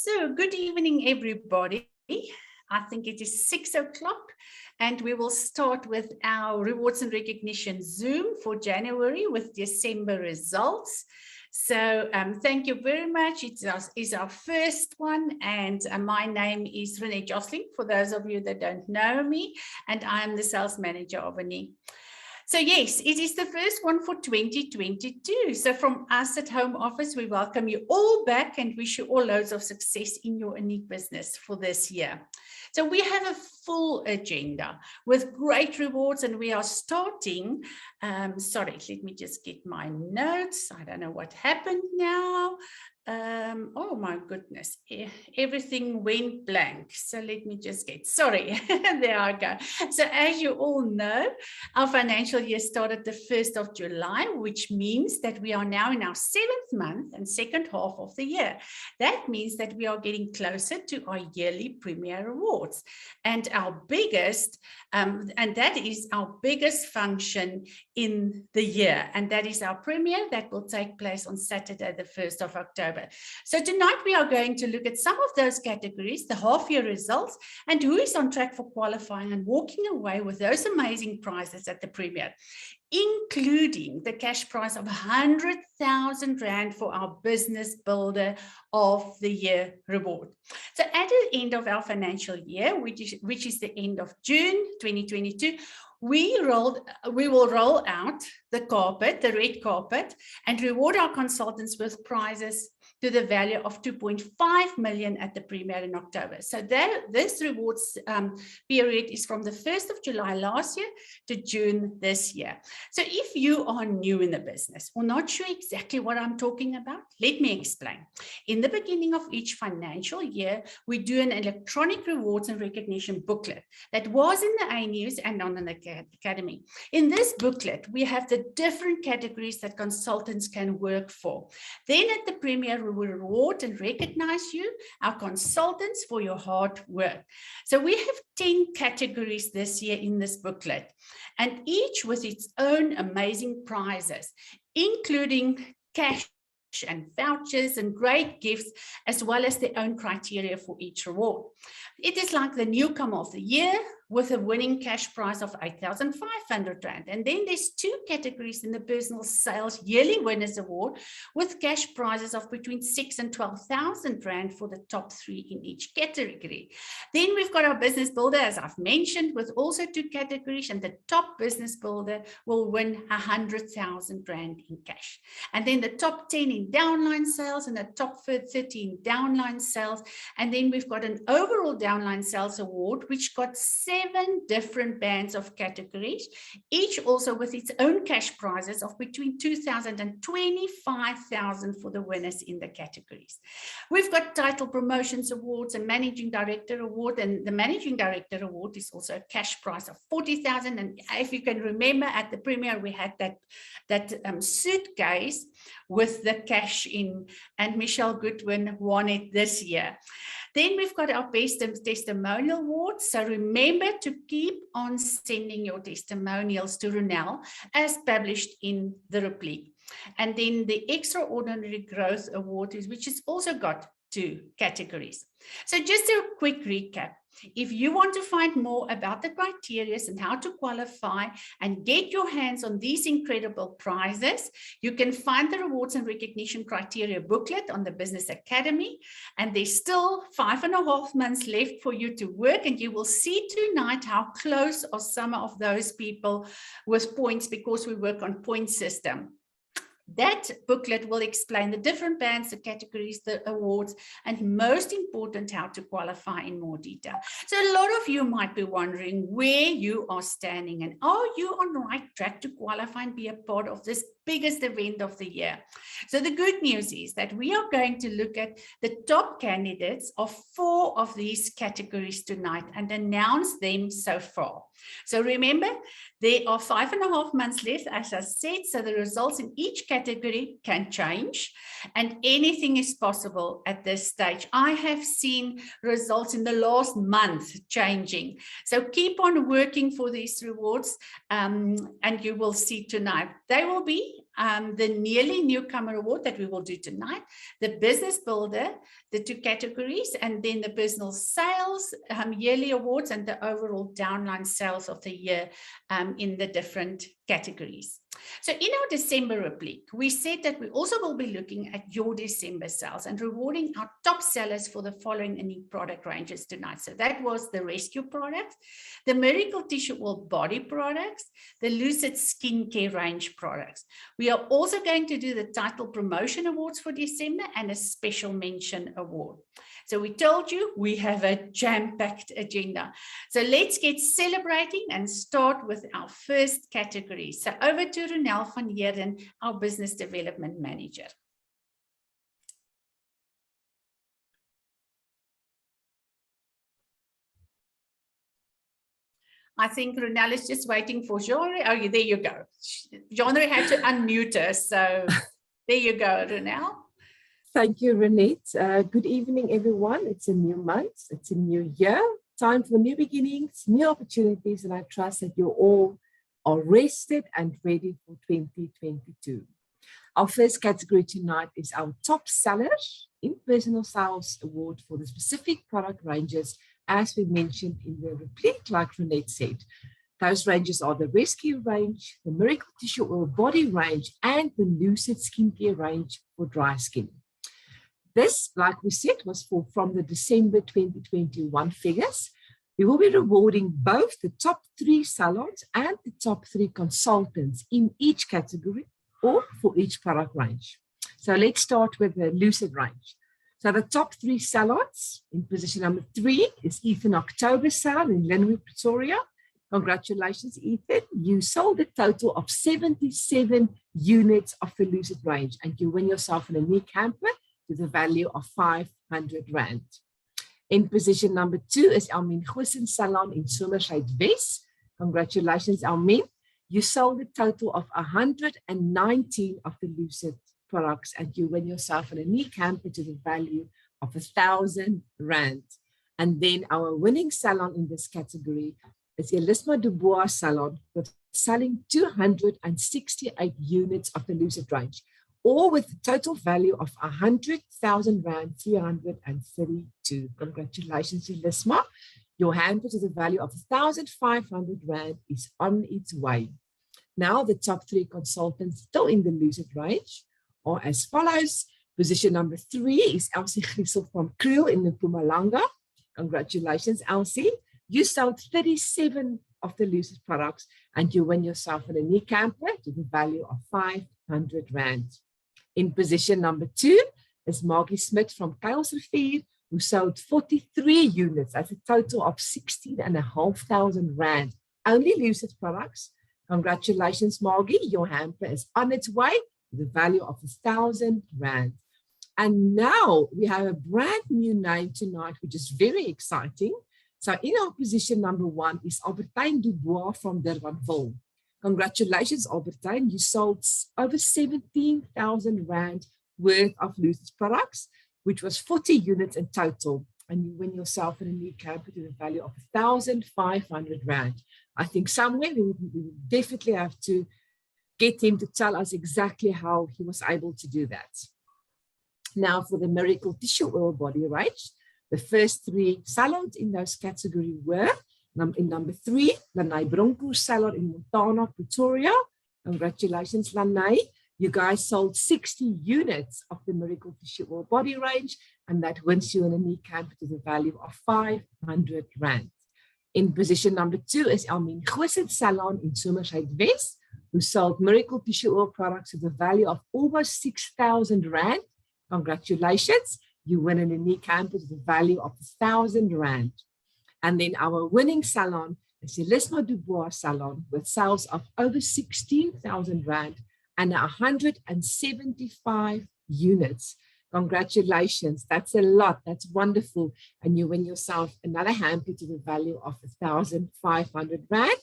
So, good evening, everybody. I think it is 6 o'clock, and we will start with our Rewards and Recognition Zoom for January with December results. So thank you very much. It's our first one, and my name is Renee Josling, for those of you that don't know me, and I'm the sales manager of Uni. So yes, it is the first one for 2022. So from us at Home Office, we welcome you all back and wish you all loads of success in your unique business for this year. So we have a full agenda with great rewards, and we are starting, sorry, let me just get my notes. I don't know what happened now. Oh my goodness, everything went blank. So let me just get, sorry, there I go. So as you all know, our financial year started the 1st of July, which means that we are now in our 7th month and second half of the year. That means that we are getting closer to our yearly Premier Awards. And our biggest, and that is our biggest function in the year. And that is our Premier that will take place on Saturday, the 1st of October. So tonight we are going to look at some of those categories, the half-year results, and who is on track for qualifying and walking away with those amazing prizes at the Premier, including the cash prize of 100,000 Rand for our Business Builder of the Year reward. So at the end of our financial year, which is the end of June 2022, we will roll out the carpet, the red carpet, and reward our consultants with prizes to the value of 2.5 million at the Premier in October. So this rewards period is from the 1st of July last year to June this year. So if you are new in the business or not sure exactly what I'm talking about, let me explain. In the beginning of each financial year, we do an electronic rewards and recognition booklet that was in the A News and on the Academy. In this booklet, we have the different categories that consultants can work for. Then at the Premier, we will reward and recognize you, our consultants, for your hard work. So we have 10 categories this year in this booklet, and each with its own amazing prizes, including cash and vouchers and great gifts, as well as their own criteria for each reward. It is like the newcomer of the year with a winning cash prize of 8,500 Rand. And then there's 2 categories in the Personal Sales Yearly Winners Award with cash prizes of between 6,000 and 12,000 Rand for the top 3 in each category. Then we've got our Business Builder, as I've mentioned, with also 2 categories, and the top Business Builder will win 100,000 Rand in cash. And then the top 10 in downline sales and the top 30 in downline sales. And then we've got an overall downline sales award, which got 7 different bands of categories, each also with its own cash prizes of between 2,000 and 25,000 for the winners in the categories. We've got Title Promotions Awards and Managing Director Award, and the Managing Director Award is also a cash prize of 40,000. And if you can remember, at the Premier, we had that suitcase with the cash in, and Michelle Goodwin won it this year. Then we've got our Best Testimonial Award. So remember to keep on sending your testimonials to Ronelle as published in the Replique. And then the Extraordinary Growth Award, which has also got 2 categories. So just a quick recap. If you want to find more about the criteria and how to qualify and get your hands on these incredible prizes, you can find the Rewards and Recognition Criteria booklet on the Business Academy. And there's still 5.5 months left for you to work, and you will see tonight how close are some of those people with points, because we work on point system. That booklet will explain the different bands, the categories, the awards, and most important, how to qualify in more detail. So a lot of you might be wondering where you are standing, and are you on the right track to qualify and be a part of this biggest event of the year? So the good news is that we are going to look at the top candidates of 4 of these categories tonight and announce them so far. So remember, there are 5.5 months left, as I said, so the results in each category can change, and anything is possible at this stage. I have seen results in the last month changing. So keep on working for these rewards, and you will see tonight. They will be the Nearly Newcomer Award that we will do tonight, the Business Builder, the 2 categories, and then the Personal Sales Yearly Awards and the overall downline sales of the year in the different categories. So in our December replique, we said that we also will be looking at your December sales and rewarding our top sellers for the following unique product ranges tonight. So that was the Rescue products, the Miracle Tissue Oil body products, the Lucid skincare range products. We are also going to do the Title Promotion Awards for December and a Special Mention Award. So we told you we have a jam-packed agenda. So let's get celebrating and start with our first category. So over to Ronel van Heerden, our Business Development Manager. I think Ronel is just waiting for Genre. Oh, there you go. Genre had to unmute her. So there you go, Ronel. Thank you, Renette. Good evening, everyone. It's a new month. It's a new year. Time for new beginnings, new opportunities, and I trust that you all are rested and ready for 2022. Our first category tonight is our top sellers in Personal Sales Award for the specific product ranges, as we mentioned in the replique, like Renette said. Those ranges are the Rescue range, the Miracle Tissue Oil body range, and the Lucid skincare range for dry skin. This, like we said, was from the December 2021 figures. We will be rewarding both the top 3 salons and the top 3 consultants in each category or for each product range. So let's start with the Lucid range. So the top 3 salons in position number 3 is Ethan October Salon in Linwood, Pretoria. Congratulations, Ethan. You sold a total of 77 units of the Lucid range and you win yourself an unique hamper to the value of 500 Rand. In position number 2 is Elmien Goosen Salon in Somerset West. Congratulations, Elmien. You sold a total of 119 of the Lucid products and you win yourself an unique hamper to the value of 1,000 Rand. And then our winning salon in this category is Elisma Dubois Salon, with selling 268 units of the Lucid range, all with a total value of 100,000 Rand 332. Congratulations, Elisma. Your hamper to the value of 1,500 Rand is on its way. Now, the top 3 consultants still in the Lucid range are as follows. Position number 3 is Elsie Griesel from Kriel in the Mpumalanga. Congratulations, Elsie. You sold 37 of the Lucid products and you win yourself an unique hamper to the value of 500 Rand. In position number 2 is Margie Smith from Kuilsrivier, who sold 43 units at a total of 16,500 Rand. Only Lucid products. Congratulations, Margie. Your hamper is on its way to the value of 1,000 Rand. And now we have a brand new name tonight, which is very exciting. So in our position number 1 is Albertine Dubois from Durbanville. Congratulations, Albertine. You sold over 17,000 Rand worth of Lucid products, which was 40 units in total. And you win yourself an unique hamper to the value of 1,500 Rand. I think somewhere we would definitely have to get him to tell us exactly how he was able to do that. Now for the Miracle Tissue Oil body range, the first 3 salons in those categories were in number 3, Lanai Bronco Salon in Montana, Pretoria. Congratulations, Lanai. You guys sold 60 units of the Miracle Tissue Oil body range, and that wins you an unique hamper to the value of 500 Rand. In position number 2 is Elmien Goosen Salon in Somerset West, who sold Miracle Tissue Oil products to the value of almost 6,000 Rand. Congratulations. You win an unique hamper to the value of 1,000 Rand. And then our winning salon is Elisma Dubois Salon with sales of over 16,000 Rand and 175 units. Congratulations. That's a lot. That's wonderful. And you win yourself another hamper to the value of 1,500 Rand.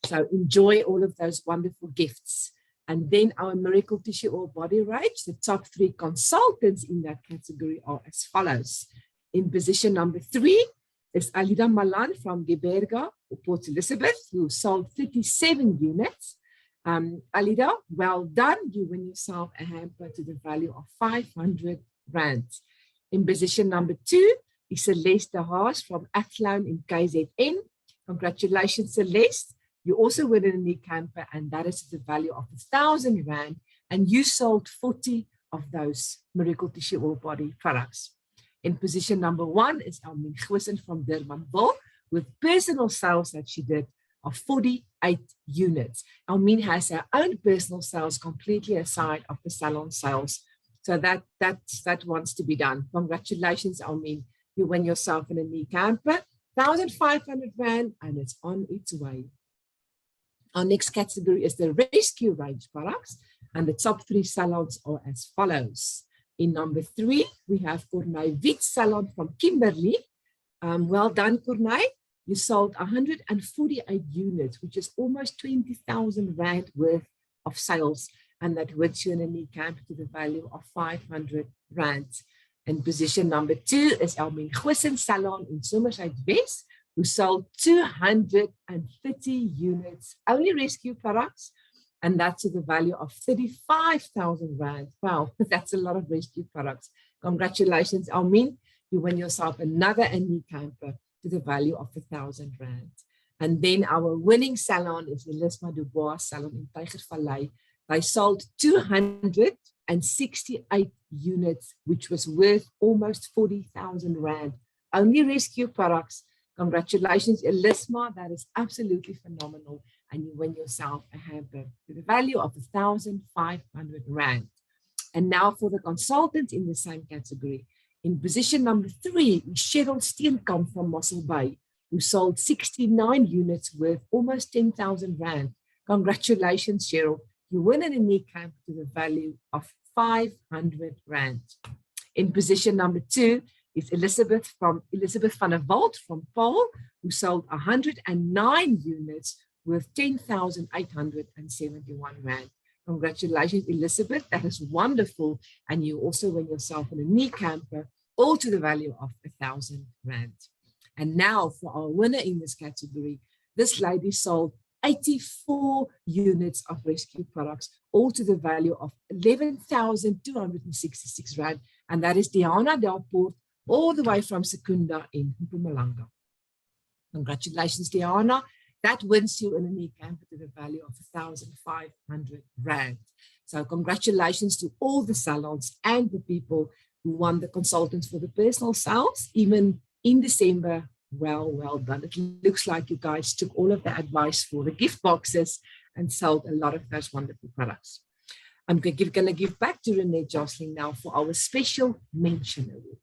So enjoy all of those wonderful gifts. And then our Miracle Tissue Oil body range, the top 3 consultants in that category are as follows. In position number 3 is Alida Malan from Geberga, Port Elizabeth, who sold 37 units. Alida, well done. You win yourself a hamper to the value of 500 Rand. In position number 2 is Celeste de Haas from Athlone in KZN. Congratulations, Celeste. You also win a unique hamper, and that is to the value of 1,000 Rand, and you sold 40 of those Miracle Tissue All Body products. In position number 1 is Elmien Goosen from Durbanville with personal sales that she did of 48 units. Elmien has her own personal sales completely aside of the salon sales. So that wants to be done. Congratulations, Elmien. You win yourself an unique hamper, 1,500 Rand, and it's on its way. Our next category is the rescue range products, and the top 3 salons are as follows. In number 3, we have Corneille Wit Salon from Kimberley. Well done, Corneille. You sold 148 units, which is almost 20,000 Rand worth of sales, and that wins you an unique hamper to the value of 500 Rand. And position number 2 is Elmien Goosen Salon in Somerset West, who sold 230 units, only rescue products, and that's to the value of 35,000 Rand. Wow, that's a lot of rescue products. Congratulations, Elmien. You win yourself another unique hamper to the value of 1,000 Rand. And then our winning salon is Elisma Dubois Salon in Tygervallei. They sold 268 units, which was worth almost 40,000 Rand. Only rescue products. Congratulations, Elisma. That is absolutely phenomenal. And you win yourself a hamper to the value of 1,500 Rand. And now for the consultants in the same category. In position number 3 is Cheryl Steenkamp from Mossel Bay, who sold 69 units worth almost 10,000 Rand. Congratulations, Cheryl. You win an unique hamper to the value of 500 Rand. In position number 2 is Elizabeth van der Walt from Paul, who sold 109 units worth 10,871 Rand. Congratulations, Elizabeth. That is wonderful. And you also win yourself an unique hamper, all to the value of 1,000 Rand. And now for our winner in this category, this lady sold 84 units of rescue products, all to the value of 11,266 Rand. And that is Diana Delport, all the way from Secunda in Mpumalanga. Congratulations, Diana. That wins you an unique hamper to the value of 1,500 Rand. So congratulations to all the salons and the people who won the consultants for the personal sales, even in December. Well done. It looks like you guys took all of the advice for the gift boxes and sold a lot of those wonderful products. I'm going to give back to Renee Josling now for our special mention award.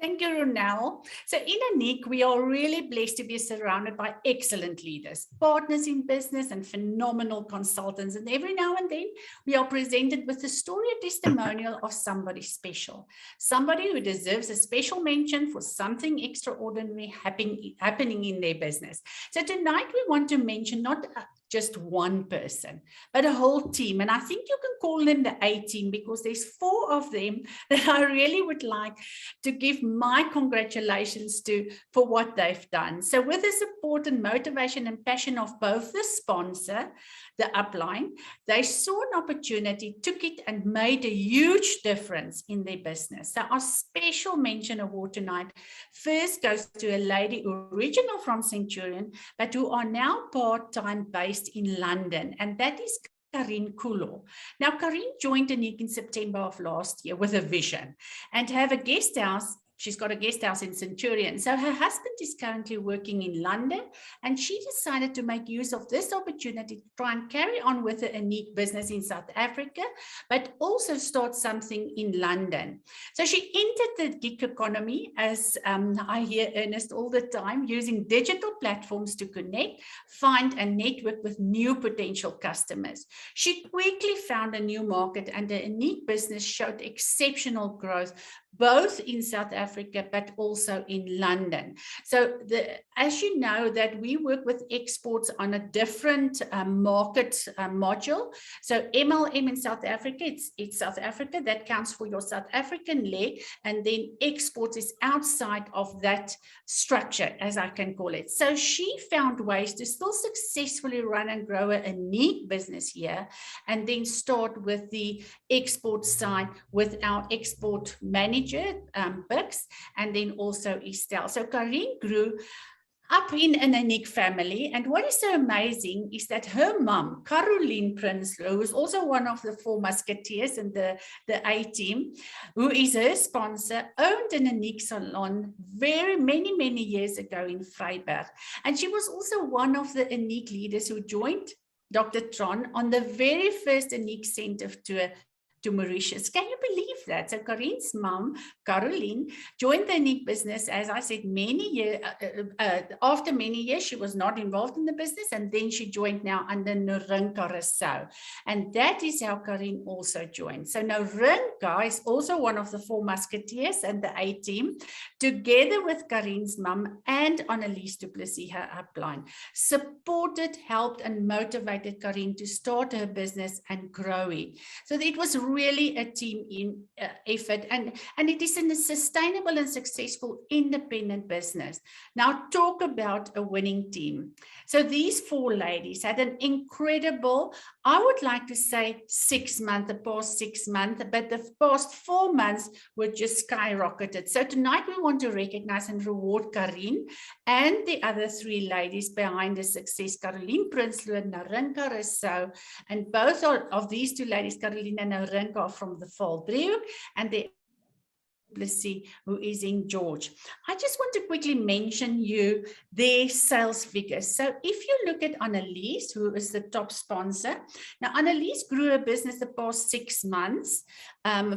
Thank you, Ronelle. So in Aniek, we are really blessed to be surrounded by excellent leaders, partners in business, and phenomenal consultants. And every now and then, we are presented with a story or testimonial of somebody special, somebody who deserves a special mention for something extraordinary happening in their business. So tonight, we want to mention not just one person, but a whole team. And I think you can call them the A-team because there's 4 of them that I really would like to give my congratulations to for what they've done. So with the support and motivation and passion of both the sponsor, the upline, they saw an opportunity, took it, and made a huge difference in their business. So our special mention award tonight first goes to a lady original from Centurion, but who are now part-time based in London, and that is Karine Kulo. Now, Karine joined Aniek in September of last year with a vision and to have a guest house. She's got a guest house in Centurion. So her husband is currently working in London, and she decided to make use of this opportunity to try and carry on with the Aniek business in South Africa, but also start something in London. So she entered the gig economy, as I hear Ernest all the time, using digital platforms to connect, find, and network with new potential customers. She quickly found a new market, and the Aniek business showed exceptional growth, both in South Africa Africa, but also in London. So as you know, that we work with exports on a different market module. So MLM in South Africa, it's South Africa, that counts for your South African leg, and then export is outside of that structure, as I can call it. So she found ways to still successfully run and grow a unique business here, and then start with the export side with our export manager, Bix, and then also Estelle. So Karine grew up in a unique family. And what is so amazing is that her mom, Caroline Prinsloo, who is also one of the 4 Musketeers in the A team, who is her sponsor, owned an unique salon many years ago in Vryburg. And she was also one of the unique leaders who joined Dr. Tron on the very first unique center tour to Mauritius. Can you believe that? So Karine's mom, Caroline, joined the unique business, as I said, after many years, she was not involved in the business, and then she joined now under Norinka Rousseau. And that is how Karine also joined. So Norinka is also one of the 4 Musketeers and the A team, together with Karine's mom and Annelies du Plessis, her upline, supported, helped, and motivated Karine to start her business and grow it. So it was really a team effort, and it is a sustainable and successful independent business. Now talk about a winning team. So these 4 ladies had an incredible, I would like to say 6 months, the past 6 months, but the past 4 months were just skyrocketed. So tonight we want to recognize and reward Karine and the other 3 ladies behind the success, Caroline Prinsloo and Norinka Rousseau. And both of these 2 ladies, Caroline and Norinka, are from the Valdriehoek, and the Plessis, who is in George. I just want to quickly mention you their sales figures. So if you look at Annelies, who is the top sponsor. Now Annelies grew her business the past 6 months,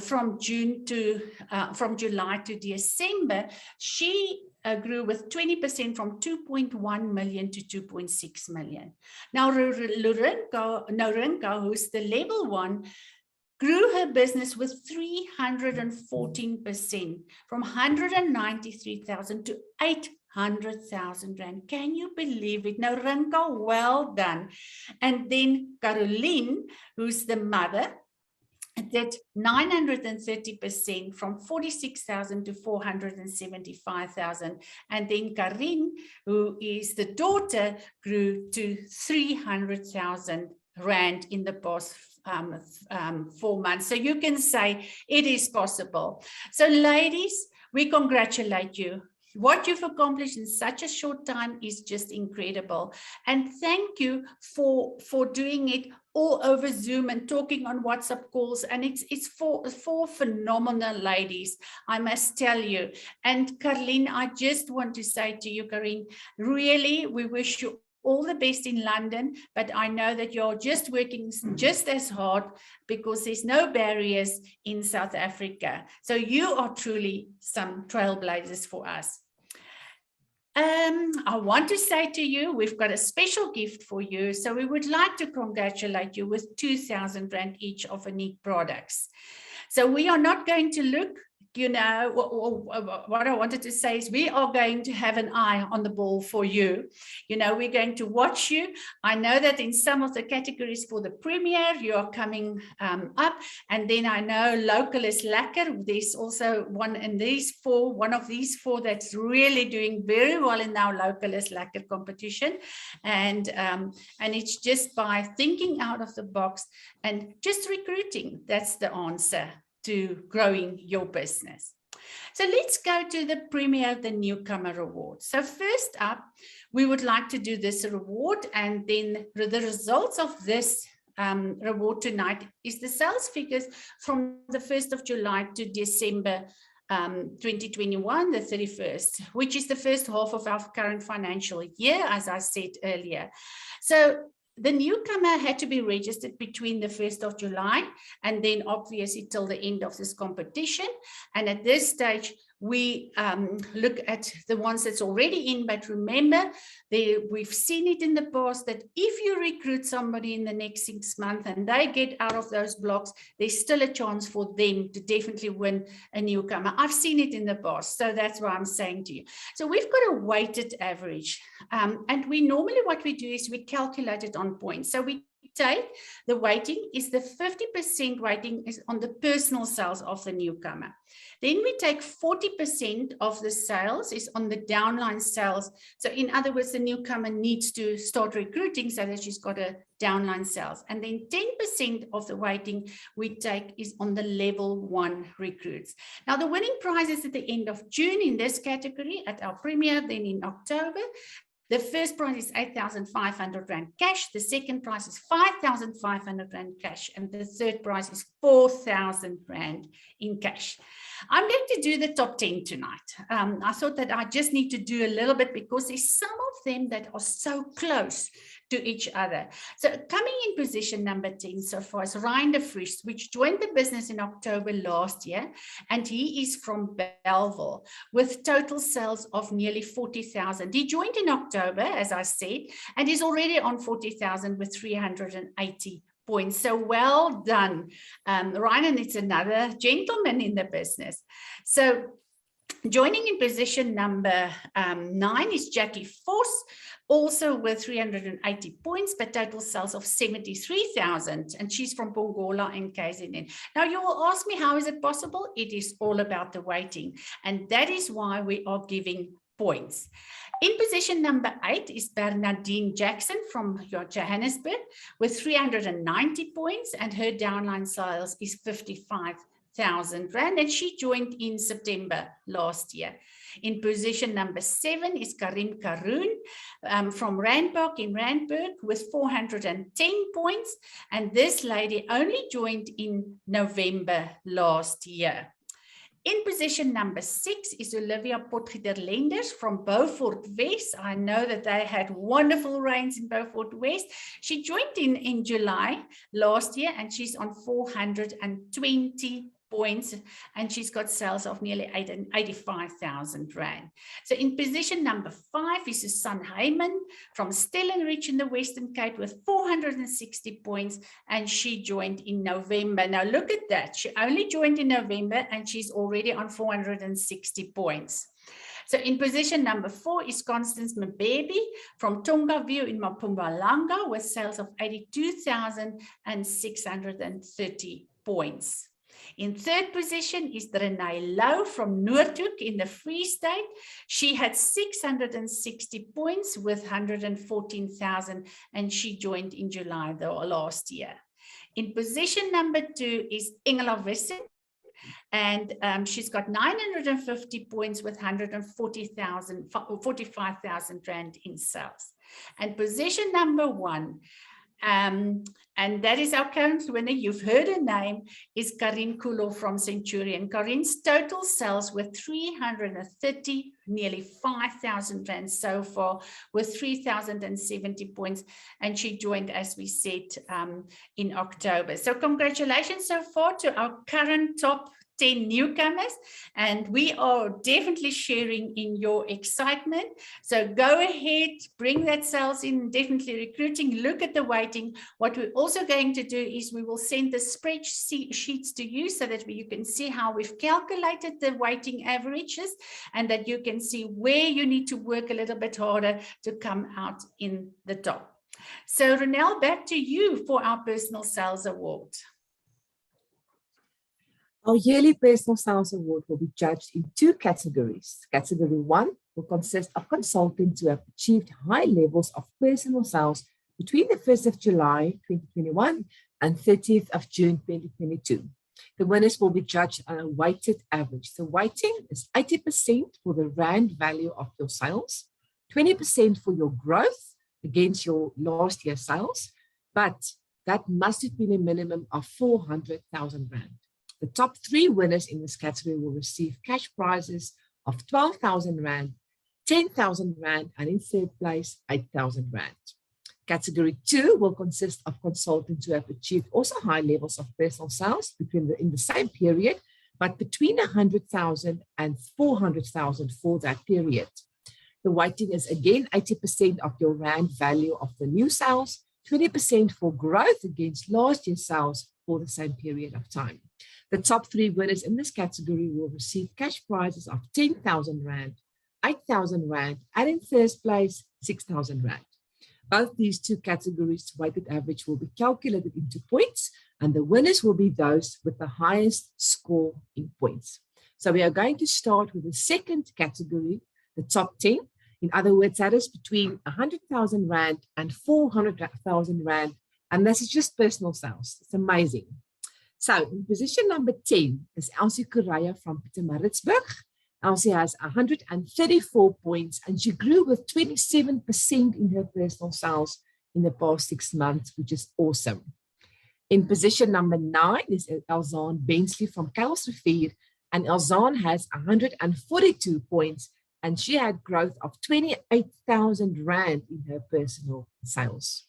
from July to December. She grew with 20% from 2.1 million to 2.6 million. Now Norinka, who's the level 1, grew her business with 314%, from 193,000 to 800,000 Rand. Can you believe it? Norinka, well done. And then Caroline, who's the mother, did 930%, from 46,000 to 475,000. And then Karine, who is the daughter, grew to 300,000 Rand in the past 4 months. So you can say it is possible. So ladies, we congratulate you. What you've accomplished in such a short time is just incredible. And thank you for doing it all over Zoom and talking on WhatsApp calls. And it's four phenomenal ladies, I must tell you. And Caroline, I just want to say to you, Karine, really, we wish you all the best in London, but I know that you're just working just as hard, because there's no barriers in South Africa. So you are truly some trailblazers for us. I want to say to you, we've got a special gift for you. So we would like to congratulate you with 2,000 Rand each of unique products. So we are not going to look, you know, what I wanted to say is we are going to have an eye on the ball for you. You know, we're going to watch you. I know that in some of the categories for the Premier, you are coming up. And then I know Local is Lekker. There's also one of these four that's really doing very well in our Local is Lekker competition. And it's just by thinking out of the box and just recruiting. That's the answer to growing your business. So let's go to the Premier, the Newcomer Award. So first up, we would like to do this reward, and then the results of this reward tonight is the sales figures from the 1st of July to December 2021, the 31st, which is the first half of our current financial year, as I said earlier. So the newcomer had to be registered between the 1st of July and then obviously till the end of this competition. And at this stage, we look at the ones that's already in, but remember, we've seen it in the past that if you recruit somebody in the next 6 months and they get out of those blocks, there's still a chance for them to definitely win a newcomer. I've seen it in the past, so that's what I'm saying to you. So we've got a weighted average, and we normally, what we do is we calculate it on points. So we take the weighting is the 50% weighting is on the personal sales of the newcomer. Then we take 40% of the sales is on the downline sales. So in other words, the newcomer needs to start recruiting so that she's got a downline sales. And then 10% of the weighting we take is on the level 1 recruits. Now the winning prize is at the end of June in this category at our premiere, then in October. The first prize is 8,500 Rand cash. The second prize is 5,500 Rand cash. And the third prize is 4,000 Rand in cash. I'm going to do the top 10 tonight. I thought that I just need to do a little bit because there's some of them that are so close to each other. So coming in position number 10 so far is Ryan de Vries, which joined the business in October last year. And he is from Bellville with total sales of nearly 40,000. He joined in October, as I said, and he's already on 40,000 with 380 points. So well done, Ryan, and it's another gentleman in the business. So joining in position number 9 is Jackie Force, also with 380 points, but total sales of 73,000, and she's from Pongola and KZN. Now you will ask me, how is it possible? It is all about the weighting, and that is why we are giving points. In position number 8 is Bernadine Jackson from Johannesburg with 390 points, and her downline sales is 55,000 Rand, and she joined in September last year. In position number 7 is Karim Karoon from Randpark in Randburg with 410 points, and this lady only joined in November last year. In position number 6 is Olivia Potgieter-Lenders from Beaufort West. I know that they had wonderful rains in Beaufort West. She joined in July last year, and she's on 420 points, and she's got sales of nearly 85,000 Rand. So in position number 5 is Susan Heyman from Stellenrich in the Western Cape with 460 points, and she joined in November. Now look at that. She only joined in November, and she's already on 460 points. So in position number 4 is Constance Mbebe from Tongaview in Mpumalanga with sales of 82,630 points. In third position is Renee Lowe from Noordhoek in the Free State. She had 660 points with 114,000, and she joined in July last year. In position number 2 is Ingela Wissen, and she's got 950 points with 45,000 Rand in sales. And position number 1, and that is our current winner, you've heard her name, is Karin Kulo from Centurion. Karin's total sales were 330, nearly 5,000 Rand so far, with 3,070 points, and she joined, as we said, in October. So congratulations so far to our current top 10 newcomers, and we are definitely sharing in your excitement. So go ahead, bring that sales in, definitely recruiting, look at the weighting. What we're also going to do is we will send the spreadsheets to you so that you can see how we've calculated the weighting averages, and that you can see where you need to work a little bit harder to come out in the top. So Ronelle, back to you for our Personal Sales Award. Our yearly Personal Sales Award will be judged in 2 categories. Category 1 will consist of consultants who have achieved high levels of personal sales between the 1st of July 2021 and 30th of June 2022. The winners will be judged on a weighted average. The weighting is 80% for the Rand value of your sales, 20% for your growth against your last year's sales, but that must have been a minimum of 400,000 Rand. The top 3 winners in this category will receive cash prizes of 12,000 Rand, 10,000 Rand, and in third place, 8,000 Rand. Category 2 will consist of consultants who have achieved also high levels of personal sales in the same period, but between 100,000 and 400,000 for that period. The weighting is again 80% of your rand value of the new sales, 20% for growth against last year's sales for the same period of time. The top 3 winners in this category will receive cash prizes of 10,000 rand, 8,000 rand, and in first place, 6,000 rand. Both these 2 categories weighted average will be calculated into points, and the winners will be those with the highest score in points. So we are going to start with the second category, the top 10. In other words, that is between 100,000 rand and 400,000 rand, and this is just personal sales. It's amazing. So in position number 10 is Elsie Correa from Pietermaritzburg. Elsie has 134 points, and she grew with 27% in her personal sales in the past 6 months, which is awesome. In position number 9 is Elzaan Bensley from Kuilsrivier, and Elzaan has 142 points, and she had growth of 28,000 rand in her personal sales.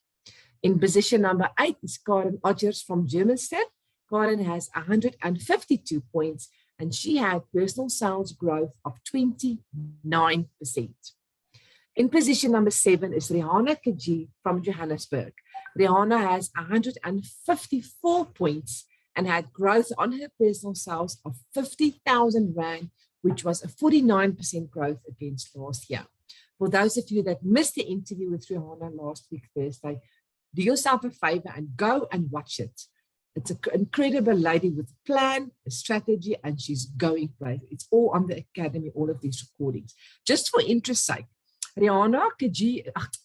In position number 8 is Karen Odgers from Germiston. Karen has 152 points, and she had personal sales growth of 29%. In position number 7 is Rihanna Kaji from Johannesburg. Rihanna has 154 points and had growth on her personal sales of 50,000 rand, which was a 49% growth against last year. For those of you that missed the interview with Rihanna last week, Thursday, do yourself a favor and go and watch it. It's an incredible lady with a plan, a strategy, and she's going places. It's all on the academy, all of these recordings. Just for interest's sake, Rihanna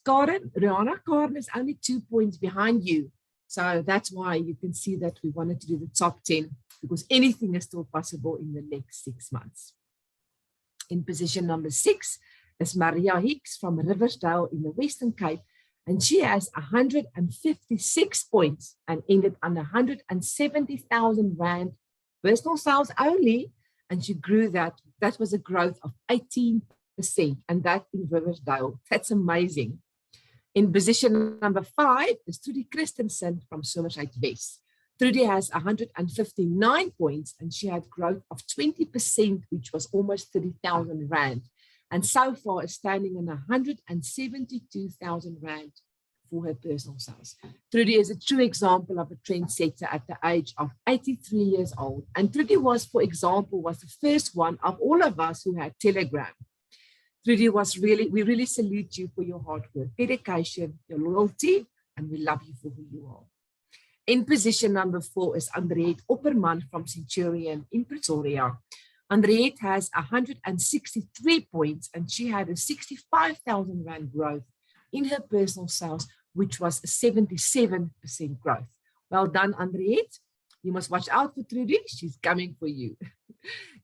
Karen is only 2 points behind you. So that's why you can see that we wanted to do the top 10, because anything is still possible in the next 6 months. In position number 6 is Maria Hicks from Riversdale in the Western Cape, and she has 156 points and ended on 170,000 rand personal sales only, and she grew that. That was a growth of 18%, and that in Riversdale. That's amazing. In position number 5 is Trudy Christensen from Somerset West. Trudy has 159 points, and she had growth of 20%, which was almost 30,000 rand. And so far is standing on 172,000 rand for her personal sales. Trudy is a true example of a trendsetter at the age of 83 years old. And Trudy was, for example, was the first one of all of us who had Telegram. Trudy we really salute you for your hard work, dedication, your loyalty, and we love you for who you are. In position number 4 is Andriette Opperman from Centurion in Pretoria. Andriette has 163 points, and she had a 65,000 rand growth in her personal sales, which was a 77% growth. Well done, Andriette. You must watch out for Trudy. She's coming for you.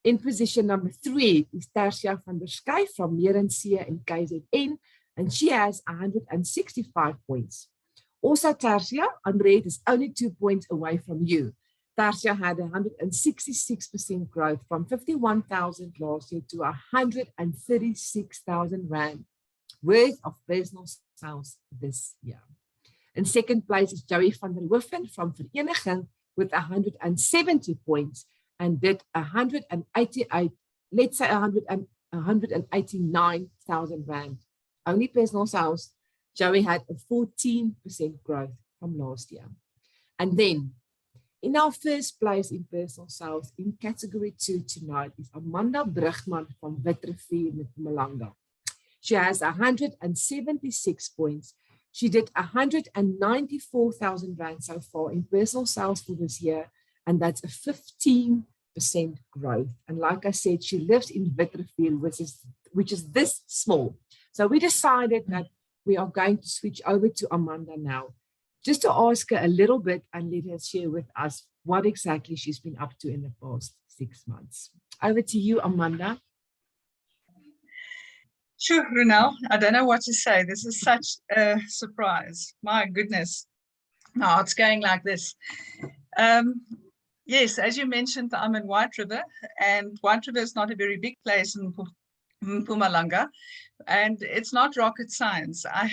In position number 3 is Tersia van der Schuyf from Meerensee in KZN, and she has 165 points. Also, Tersia, Andriette is only 2 points away from you. Tersia had 166% growth from 51,000 last year to 136,000 rand worth of personal sales this year. In second place is Joey van der Hoofen from Vereniging with 170 points and did 189,000 rand. Only personal sales. Joey had a 14% growth from last year. And then in our first place in personal sales in category 2 tonight is Amanda Brugman from Witrifuur in Mpumalanga. She has 176 points. She did 194,000 rand so far in personal sales for this year, and that's a 15% growth. And like I said, she lives in Witrifuur, which is this small. So we decided that we are going to switch over to Amanda now, just to ask her a little bit and let her share with us what exactly she's been up to in the past 6 months. Over to you, Amanda. Sure, Ronelle, I don't know what to say. This is such a surprise. My goodness. No, it's going like this. Yes, as you mentioned, I'm in White River, and White River is not a very big place in Mpumalanga, and it's not rocket science. I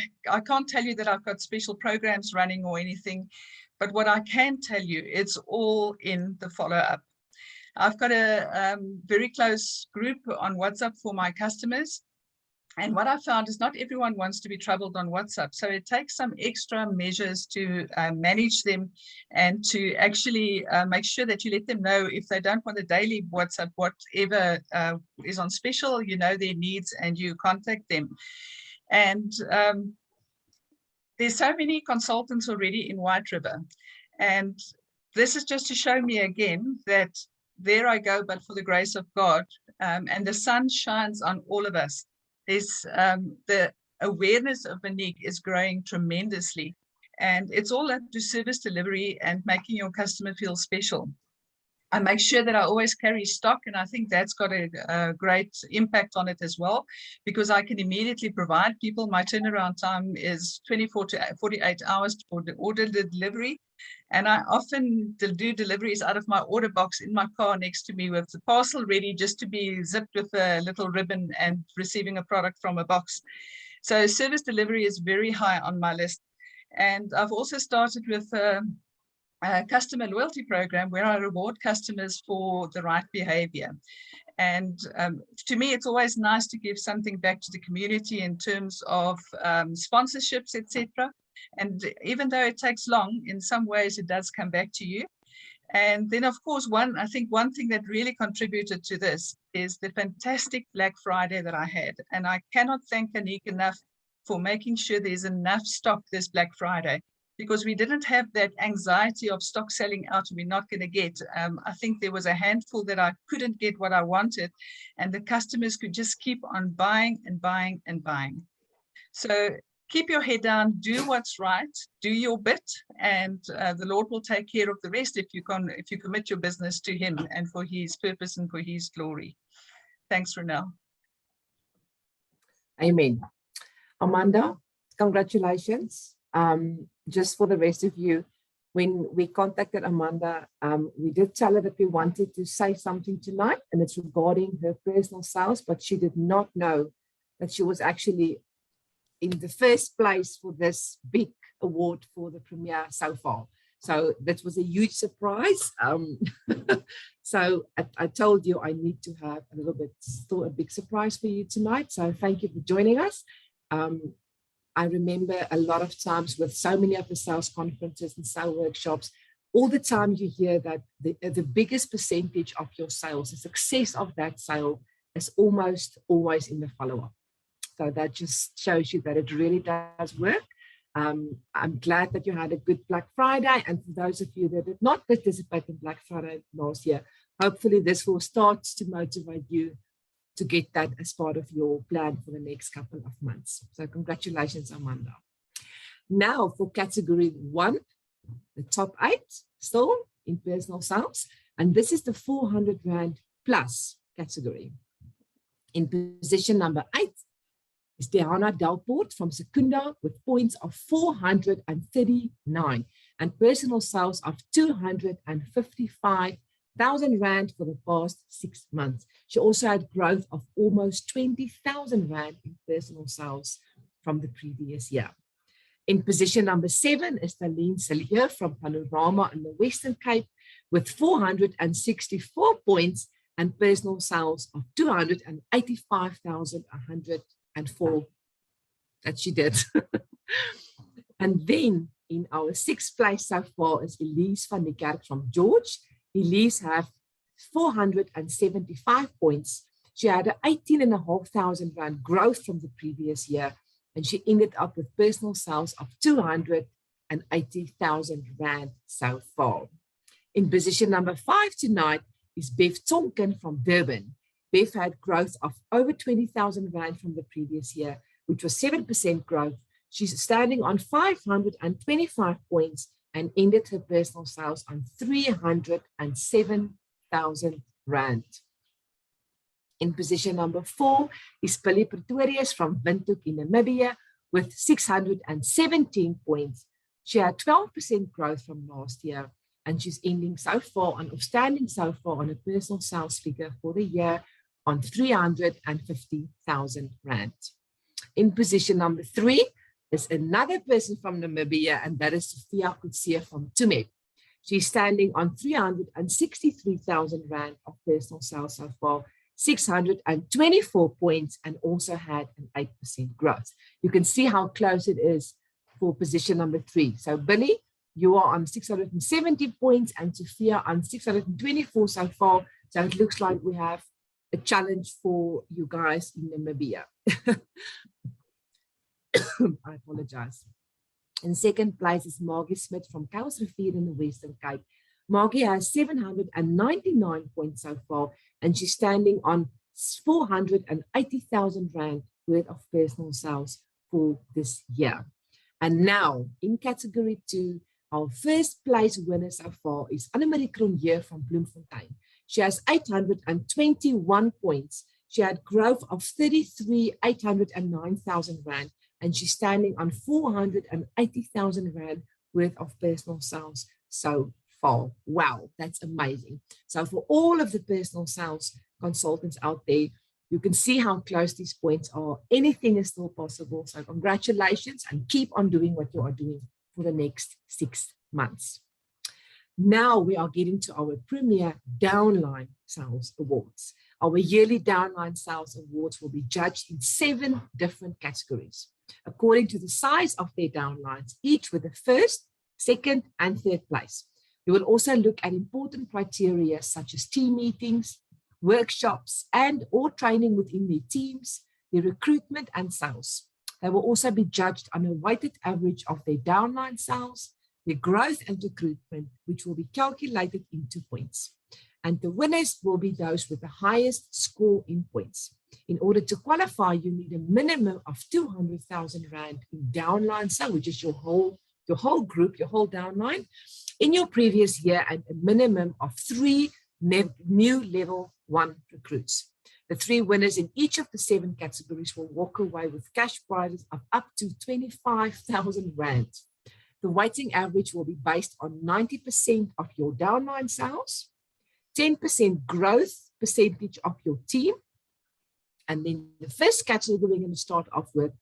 can't tell you that I've got special programs running or anything, but what I can tell you, it's all in the follow-up. I've got a very close group on WhatsApp for my customers. And what I found is not everyone wants to be troubled on WhatsApp. So it takes some extra measures to manage them and to actually make sure that you let them know if they don't want a daily WhatsApp, whatever is on special, you know their needs and you contact them. And there's so many consultants already in White River. And this is just to show me again that there I go, but for the grace of God, and the sun shines on all of us. There's the awareness of Monique is growing tremendously, and it's all up to service delivery and making your customer feel special. I make sure that I always carry stock, and I think that's got a great impact on it as well, because I can immediately provide people. My turnaround time is 24 to 48 hours for the order delivery, and I often do deliveries out of my order box in my car next to me with the parcel ready just to be zipped with a little ribbon and receiving a product from a box. So service delivery is very high on my list. And I've also started with a customer loyalty program where I reward customers for the right behavior. And to me, it's always nice to give something back to the community in terms of sponsorships, etc. And even though it takes long, in some ways it does come back to you. And then, of course, I think one thing that really contributed to this is the fantastic Black Friday that I had. And I cannot thank Anik enough for making sure there's enough stock this Black Friday, because we didn't have that anxiety of stock selling out and we're not going to get. I think there was a handful that I couldn't get what I wanted, and the customers could just keep on buying and buying and buying. So keep your head down, do what's right, do your bit, and the Lord will take care of the rest if you commit your business to Him and for His purpose and for His glory. Thanks, Ronelle. Amen. Amanda, congratulations. Just for the rest of you, when we contacted Amanda, we did tell her that we wanted to say something tonight, and it's regarding her personal sales, but she did not know that she was actually in the first place for this big award for the premiere so far. So that was a huge surprise. So I told you I need to have a little bit, still a big surprise for you tonight. So thank you for joining us. I remember a lot of times with so many of the sales conferences and sales workshops, all the time you hear that the biggest percentage of your sales, the success of that sale is almost always in the follow-up. So that just shows you that it really does work. I'm glad that you had a good Black Friday. And for those of you that did not participate in Black Friday last year, hopefully this will start to motivate you to get that as part of your plan for the next couple of months. So congratulations, Amanda. Now for category 1, the top 8 still in personal sales. And this is the 400 Rand plus category. In position number 8 is Diana Delport from Secunda with points of 439 and personal sales of 255,000 Rand for the past 6 months. She also had growth of almost 20,000 Rand in personal sales from the previous year. In position number 7 is Talene Cilliers from Panorama in the Western Cape with 464 points and personal sales of 285,104 that she did. And then in our 6th place so far is Elise van der Kerk from George. Elise have 475 points. She had an 18,500 Rand growth from the previous year, and she ended up with personal sales of 280,000 Rand so far. In position number 5 tonight is Bev Tonkin from Durban. Bev had growth of over 20,000 Rand from the previous year, which was 7% growth. She's standing on 525 points and ended her personal sales on 307,000 Rand. In position number 4 is Billy Pretorius from Windhoek in Namibia with 617 points. She had 12% growth from last year, and she's ending so far on, or standing so far on a personal sales figure for the year on 350,000 Rand. In position number 3 is another person from Namibia, and that is Sophia Kutsia from Tumeb. She's standing on 363,000 Rand of personal sales so far, 624 points, and also had an 8% growth. You can see how close it is for position number 3. So Billy, you are on 670 points and Sophia on 624 so far. So it looks like we have a challenge for you guys in Namibia. I apologize. In second place is Margie Smith from Kuilsrivier in the Western Cape. Margie has 799 points so far, and she's standing on 480,000 Rand worth of personal sales for this year. And now in category 2, our first place winner so far is Annemarie Cronje from Bloemfontein. She has 821 points. She had growth of 809,000 Rand, and she's standing on 480,000 Rand worth of personal sales so far. Wow, that's amazing. So for all of the personal sales consultants out there, you can see how close these points are. Anything is still possible. So congratulations, and keep on doing what you are doing for the next 6 months. Now we are getting to our Premier Downline Sales Awards. Our yearly Downline Sales Awards will be judged in 7 different categories, according to the size of their downlines, each with the first, second, and third place. We will also look at important criteria such as team meetings, workshops, and or training within their teams, their recruitment and sales. They will also be judged on a weighted average of their downline sales, their growth and recruitment, which will be calculated into points. And the winners will be those with the highest score in points. In order to qualify, you need a minimum of 200,000 Rand in downline sale, which is your whole group, your whole downline, in your previous year, and a minimum of 3 new level 1 recruits. The 3 winners in each of the 7 categories will walk away with cash prizes of up to 25,000 Rand. The weighting average will be based on 90% of your downline sales, 10% growth percentage of your team, and then the first category we're going to start off with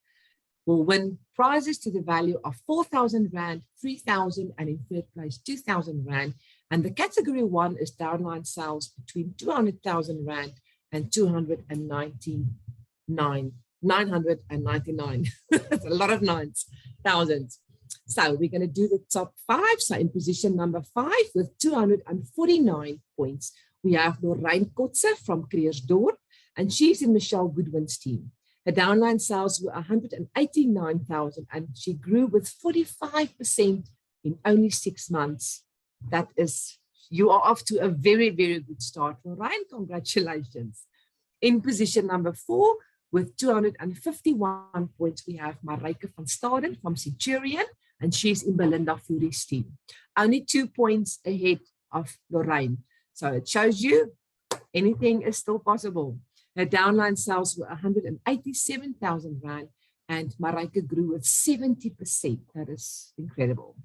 will win prizes to the value of 4,000 Rand, 3,000, and in third place, 2,000 Rand. And the category 1 is downline sales between 200,000 Rand and 999. That's a lot of nines, thousands. So we're going to do the top 5. So in position number 5 with 249 points, we have Lorraine Kotze from Kreersdorp, and she's in Michelle Goodwin's team. Her downline sales were 189,000, and she grew with 45% in only 6 months. That is, you are off to a very, very good start, Lorraine. Congratulations. In position number 4 with 251 points, we have Marijke van Staden from Centurion, and she's in Belinda Foury's team. Only 2 points ahead of Lorraine. So it shows you anything is still possible. Her downline sales were 187,000 Rand, and Marijke grew with 70%. That is incredible.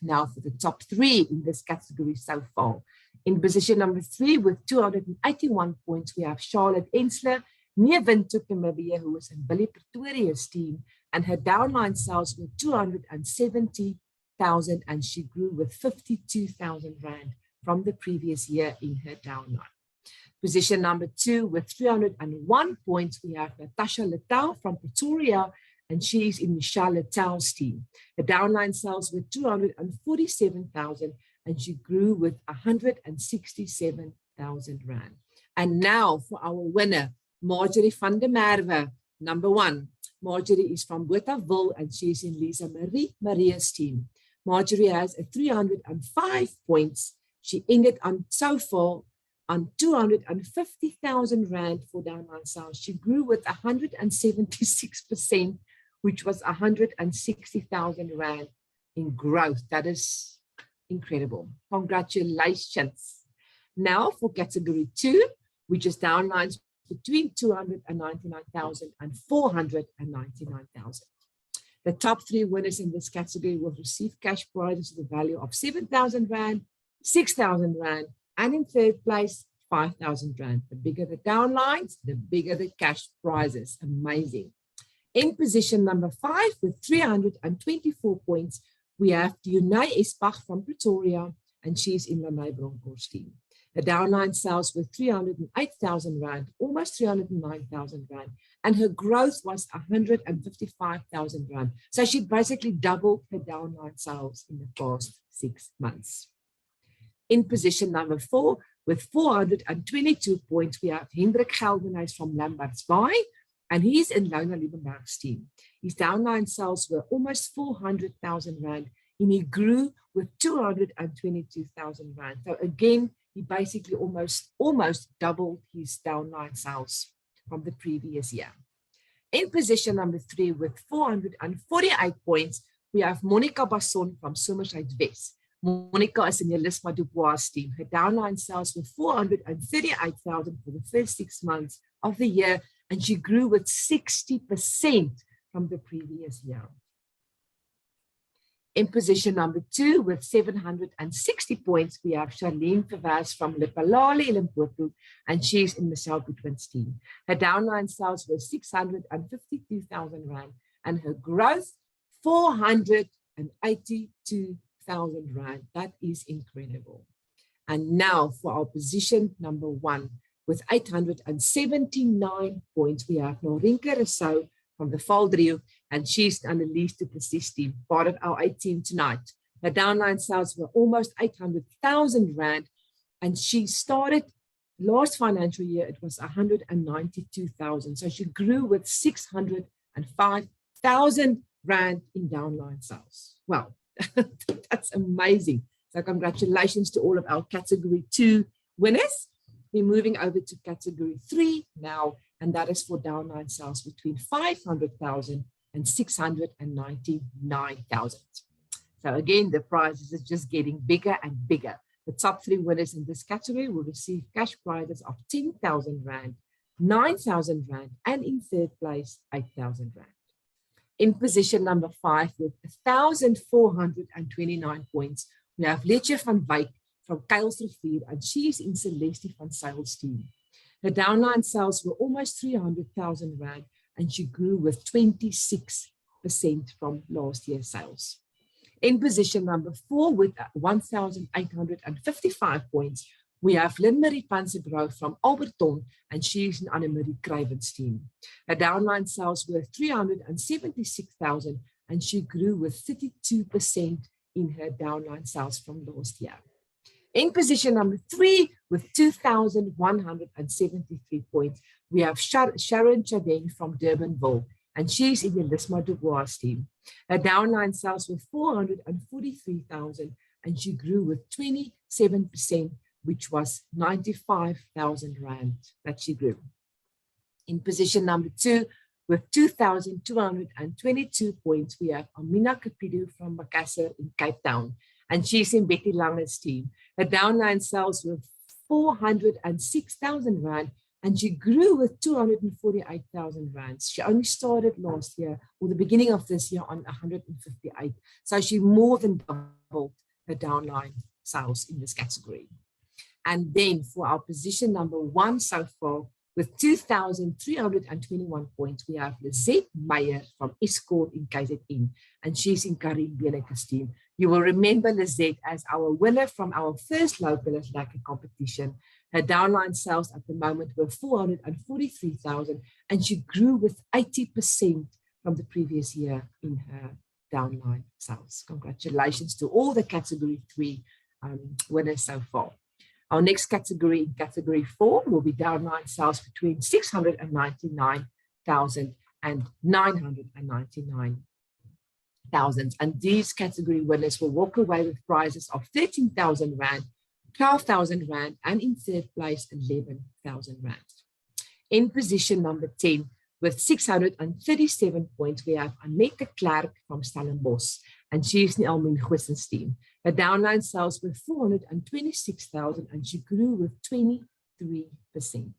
Now for the top 3 in this category so far. In position number 3 with 281 points, we have Charlotte Ensler, near Windhoek, Namibia, who was in Billy Pretoria's team, and her downline sales were 270,000, and she grew with 52,000 Rand from the previous year in her downline. Position number 2 with 301 points, we have Natasha Lettau from Pretoria, and she's in Michelle Lettau's team. The downline sales were 247,000, and she grew with 167,000 Rand. And now for our winner, Marjorie van der Merwe, number 1. Marjorie is from Bothaville, and she's in Lisa Maria's team. Marjorie has 305 points. She ended on so far on 250,000 Rand for downline sales. She grew with 176%, which was 160,000 Rand in growth. That is incredible. Congratulations. Now for category 2, which is downlines between 299,000 and 499,000. The top 3 winners in this category will receive cash prizes to the value of 7,000 Rand, 6,000 Rand, and in third place, 5,000 Rand. The bigger the downlines, the bigger the cash prizes. Amazing. In position number 5 with 324 points, we have Dionay Esbach from Pretoria, and she's in Lanai Bronkhorst team. Her downline sales were 308,000 Rand, almost 309,000 Rand, and her growth was 155,000 Rand. So she basically doubled her downline sales in the past 6 months. In position number 4, with 422 points, we have Hendrik Geldenhuys from Lambertsbaai, and he's in Lona Liebenberg's team. His downline sales were almost 400,000 Rand, and he grew with 222,000 Rand. So again, he basically almost doubled his downline sales from the previous year. In position number 3, with 448 points, we have Monica Basson from Somerset West. Monica is in the Lisma Dubois team. Her downline sales were 438,000 for the first 6 months of the year, and she grew with 60% from the previous year. In position number 2, with 760 points, we have Charlene Verwers from Lepalale, Limpopo, and she's in Michelle Goodwin's team. Her downline sales were 652,000 Rand, and her growth, 482,000 Rand. That is incredible. And now for our position number 1, with 879 points, we have Norinka Rousseau from the Valdrio, and she's on the Annelies du Plessis team, part of our 8 team tonight. Her downline sales were almost 800,000 Rand, and she started last financial year, it was 192,000. So she grew with 605,000 Rand in downline sales. Well, that's amazing. So congratulations to all of our category 2 winners. We're moving over to category 3 now, and that is for downline sales between 500,000 and 699,000. So again, the prizes are just getting bigger and bigger. The top 3 winners in this category will receive cash prizes of 10,000 Rand, 9,000 Rand, and in third place, 8,000 Rand. In position number 5, with 1,429 points, we have Letje van Wyk from Kuilsrivier, and she's in Celeste van Sail's team. Her downline sales were almost 300,000 Rand, and she grew with 26% from last year's sales. In position number 4, with 1,855 points, we have Lynn-Marie Pansebrou from Alberton, and she's in Annemarie Craven's team. Her downline sales were 376,000, and she grew with 32% in her downline sales from last year. In position number 3, with 2,173 points, we have Sharon Chaden from Durbanville, and she's in the Lisma Dubois team. Her downline sales were 443,000, and she grew with 27%, which was 95,000 Rand that she grew. In position number 2, with 2,222 points, we have Amina Kapidu from Makassar in Cape Town, and she's in Betty Lange's team. Her downline sales were 406,000 Rand, and she grew with 248,000 Rand. She only started last year, or the beginning of this year, on 158. So she more than doubled her downline sales in this category. And then for our position number 1 so far, with 2,321 points, we have Lizette Meyer from Escort in KZN, and she's in Karin Beneke's team. You will remember Lizette as our winner from our first local Lekker competition. Her downline sales at the moment were 443,000, and she grew with 80% from the previous year in her downline sales. Congratulations to all the category 3 winners so far. Our next category, category 4, will be downline sales between 699,000 and 999,000. And these category winners will walk away with prizes of 13,000 Rand, 12,000 Rand, and in third place, 11,000 Rand. In position number 10, with 637 points, we have Annette Clark from Stellenbosch, and she's in Elmien Goosen's team. Her downline sales were 426,000, and she grew with 23%.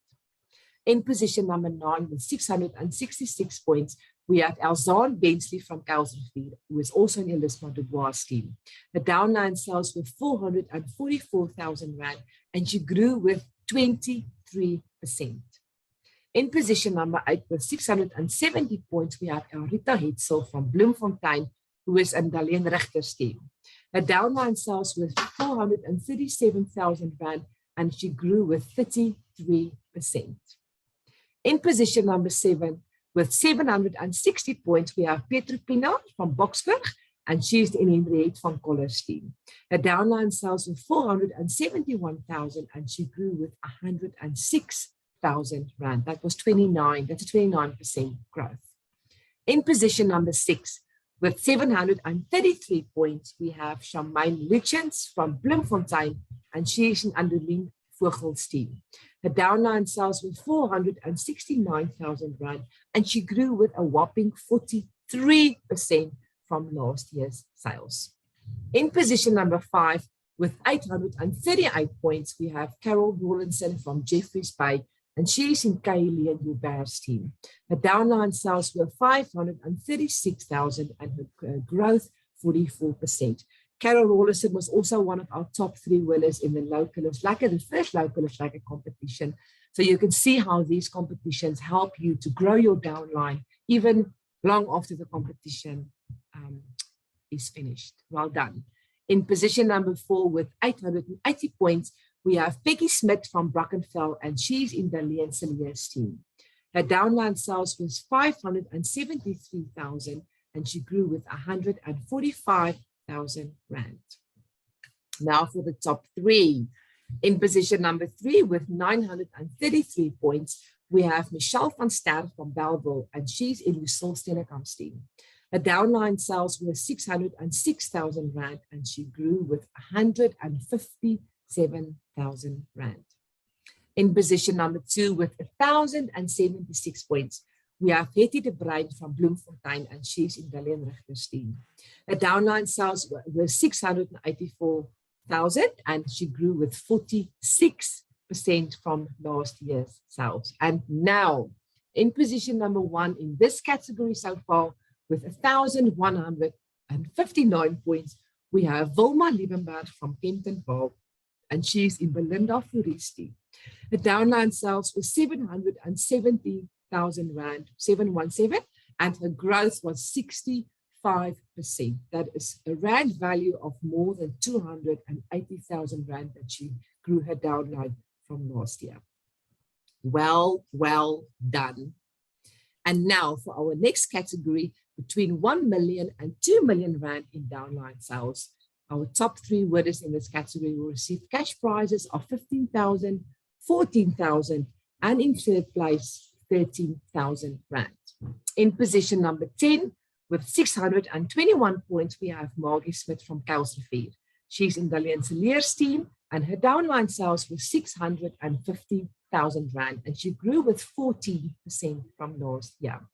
In position number 9, with 666 points, we have Elzaan Bensley from Kuilsrivier, who is also in Elisma Dubois' team. Her downline sales were 444,000 Rand, and she grew with 23%. In position number 8, with 670 points, we have Elrita Hetzel from Bloemfontein, who is in Darlene Richter's team. Her downline sales were 437,000 Rand, and she grew with 33%. In position number 7, with 760 points, we have Petro Pina from Boksburg, and she's in Henriette van Coller's team. Her downline sales were 471,000, and she grew with 106,000 Rand. That was 29, that's a 29% growth. In position number 6, with 733 points, we have Charmaine Luchens from Bloemfontein, and she is in Anderlien Vogel's team. Her downline sales were 469,000 Rand, and she grew with a whopping 43% from last year's sales. In position number 5, with 838 points, we have Carol Rawlinson from Jeffreys Bay, and she is in Kylie and Hubert's team. Her downline sales were 536,000, and her growth 44%. Carol Rawlinson was also one of our top 3 winners in the Localist Lekker, the first Localist Lekker competition. So you can see how these competitions help you to grow your downline even long after the competition is finished. Well done. In position number 4 with 880 points, we have Peggy Smith from Brackenfell, and she's in the Darlene Cilliers team. Her downline sales was 573,000, and she grew with 145,000 Rand. Now for the top 3. In position number 3 with 933 points, we have Michelle van Ster from Bellville, and she's in Lucille Stennekam's team. Her downline sales were 606,000 Rand, and she grew with 157,000 Rand. In position number 2 with 1,076 points, we have Hetty de Bruin from Bloemfontein, and she's in Darlene Richter's team. Her downline sales were 684,000, and she grew with 46% from last year's sales. And now, in position number 1 in this category so far, with 1,159 points, we have Wilma Liebenberg from Kempton Park, and she's in Belinda Fouris team. The downline sales was 770,000 Rand, 717, and her growth was 65%. That is a Rand value of more than 280,000 Rand that she grew her downline from last year. Well done. And now for our next category, between 1 million and 2 million Rand in downline sales. Our top 3 winners in this category will receive cash prizes of 15,000, 14,000, and in third place, 13,000 Rand. In position number 10, with 621 points, we have Margie Smith from Kuilsrivier. She's in Darlene Cilliers' team, and her downline sales were 650,000 Rand, and she grew with 14% from last year.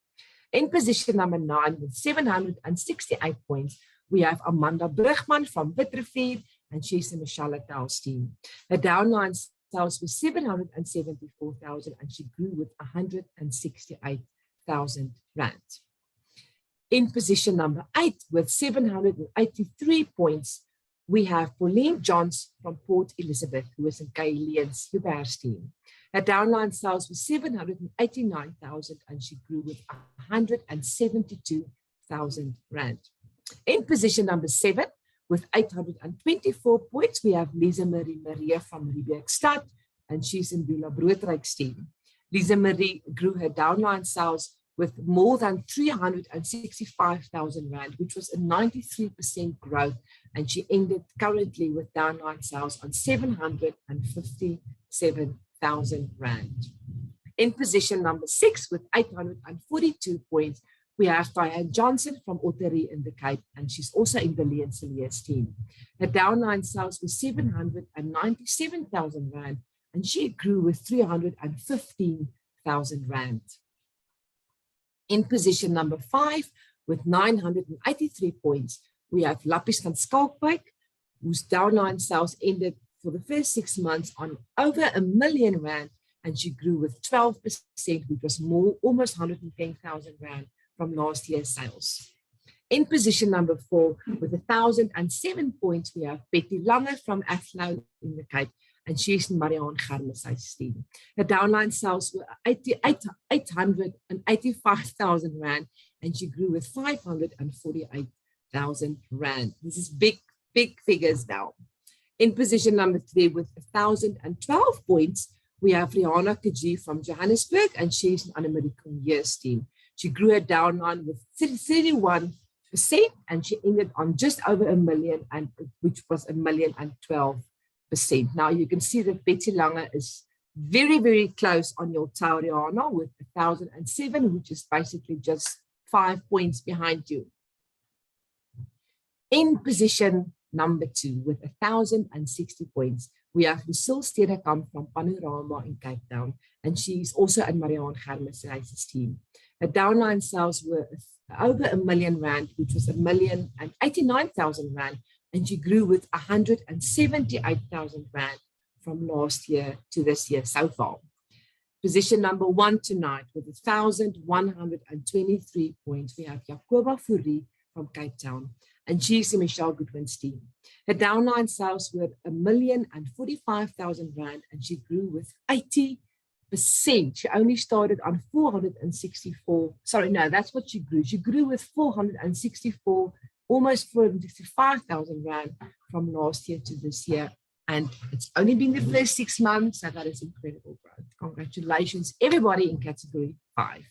In position number 9, with 768 points, we have Amanda Brugman from Witrifuur, and she's in Michelle Attell's team. Her downline sales was 774,000, and she grew with 168,000 Rand. In position number 8, with 783 points, we have Pauline Johns from Port Elizabeth, who is in Kylie's Hubert's team. Her downline sales was 789,000, and she grew with 172,000 Rand. In position number 7, with 824 points, we have Lisa Marie from Riebeekstad, and she's in Bula Broodryk's team. Lisa Marie grew her downline sales with more than 365,000 Rand, which was a 93% growth, and she ended currently with downline sales on 757,000 Rand. In position number 6, with 842 points, we have Diane Johnson from Otterie in the Cape, and she's also in the Darlene Cilliers team. Her downline sales was 797,000 Rand, and she grew with 315,000 Rand. In position number 5, with 983 points, we have Lappies van Skalkwyk, whose downline sales ended for the first 6 months on over 1 million Rand, and she grew with 12%, which was almost 110,000 Rand from last year's sales. In position number 4, with 1,007 points, we have Betty Lange from Athlone in the Cape, and she's in Marianne Germeshuis team. Her downline sales were 885,000 Rand, and she grew with 548,000 1,000 Rand. This is big, big figures now. In position number 3 with 1,012 points, we have Rihanna Kaji from Johannesburg, and she's an Annemarie Cronje's team. She grew her downline with 31%, and she ended on just over $1 million, and which was $1,012%. Now you can see that Betty Lange is very, very close on your tail, Rihanna, with 1,007, which is basically just 5 points behind you. In position number 2 with 1,060 points, we have Lucille Stedekamp from Panorama in Cape Town, and she's also in Marianne Germes' team. Her downline sales were over R1 million, which was R1,089,000, and she grew with 178,000 Rand from last year to this year so far. Position number 1 tonight with 1,123 points, we have Jacoba Fourie from Cape Town, and she's in Michelle Goodwin's team. Her downline sales were R1,045,000, and she grew with 80%. She only started on 464. Sorry, no, that's what she grew. She grew with 464, almost 465,000 Rand from last year to this year. And it's only been the first 6 months, so that is incredible growth. Congratulations, everybody in category 5.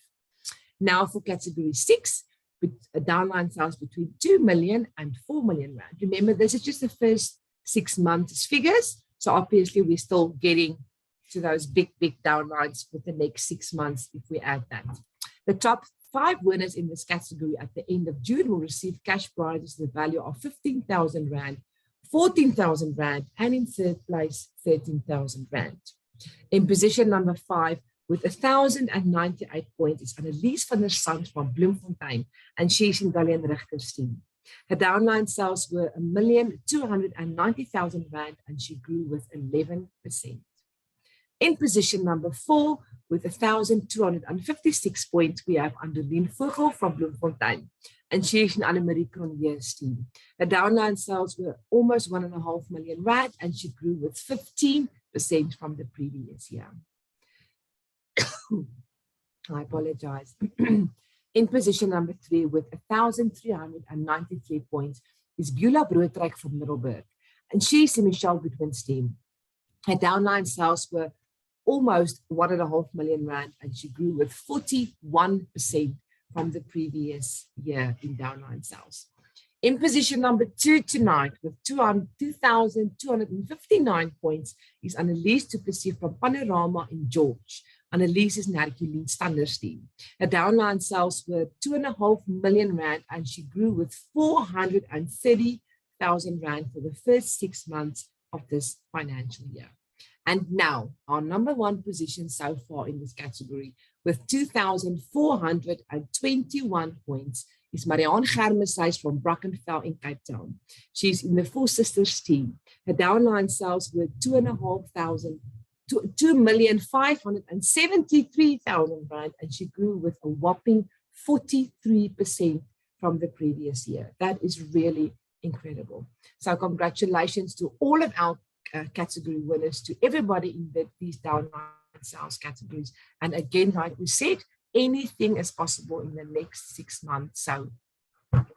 Now for category 6, with a downline sales between 2 million and 4 million Rand. Remember, this is just the first 6 months figures. So obviously we're still getting to those big, big downlines with the next 6 months if we add that. The top 5 winners in this category at the end of June will receive cash prizes to the value of 15,000 Rand, 14,000 Rand, and in third place, 13,000 Rand. In position number 5, with 1,098 points, is Annelies van der Sant from Bloemfontein, and she's in Dalian Richter's team. Her downline sales were R1,290,000, and she grew with 11%. In position number 4, with 1,256 points, we have Anderlien Vogel from Bloemfontein, and she's in Annemarie Cronje's team. Her downline sales were almost R1.5 million, and she grew with 15% from the previous year. I apologize. In position number 3 with 1,393 points is Beulah Broodryk from Middelburg, and she's in Michelle Goodwin's team. Her downline sales were almost R1.5 million, and she grew with 41% from the previous year in downline sales. In position number 2 tonight with 2,259 points is Annelies du Plessis from Panorama in George. Annelies is in Herculine Stander's team. Her downline sales were R2.5 million, and she grew with 430,000 Rand for the first 6 months of this financial year. And now our number 1 position so far in this category with 2,421 points is Marianne Germes from Brackenfell in Cape Town. She's in the Four Sisters team. Her downline sales were R2,573,000, and she grew with a whopping 43% from the previous year. That is really incredible. So congratulations to all of our category winners, to everybody in these downline sales categories. And again, like we said, anything is possible in the next 6 months. So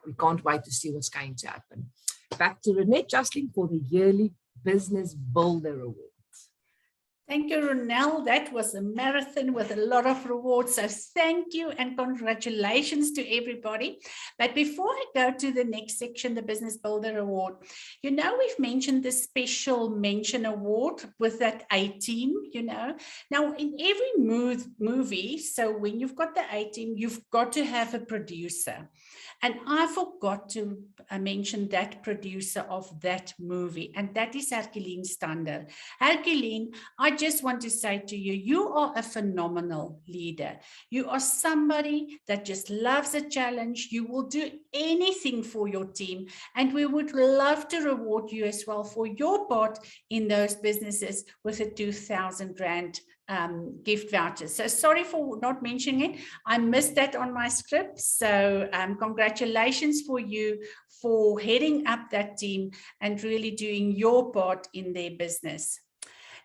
we can't wait to see what's going to happen. Back to Renette Justling for the yearly Business Builder Award. Thank you, Ronelle. That was a marathon with a lot of rewards. So thank you and congratulations to everybody. But before I go to the next section, the Business Builder Award, you know, we've mentioned the Special Mention Award with that A-team, you know. Now, in every movie, so when you've got the A-team, you've got to have a producer. And I forgot to mention that producer of that movie, and that is Herculine Stander. Herculine, I just want to say to you, you are a phenomenal leader. You are somebody that just loves a challenge. You will do anything for your team, and we would love to reward you as well for your part in those businesses with a 2,000 Rand gift vouchers. So sorry for not mentioning it. I missed that on my script. So congratulations for you for heading up that team and really doing your part in their business.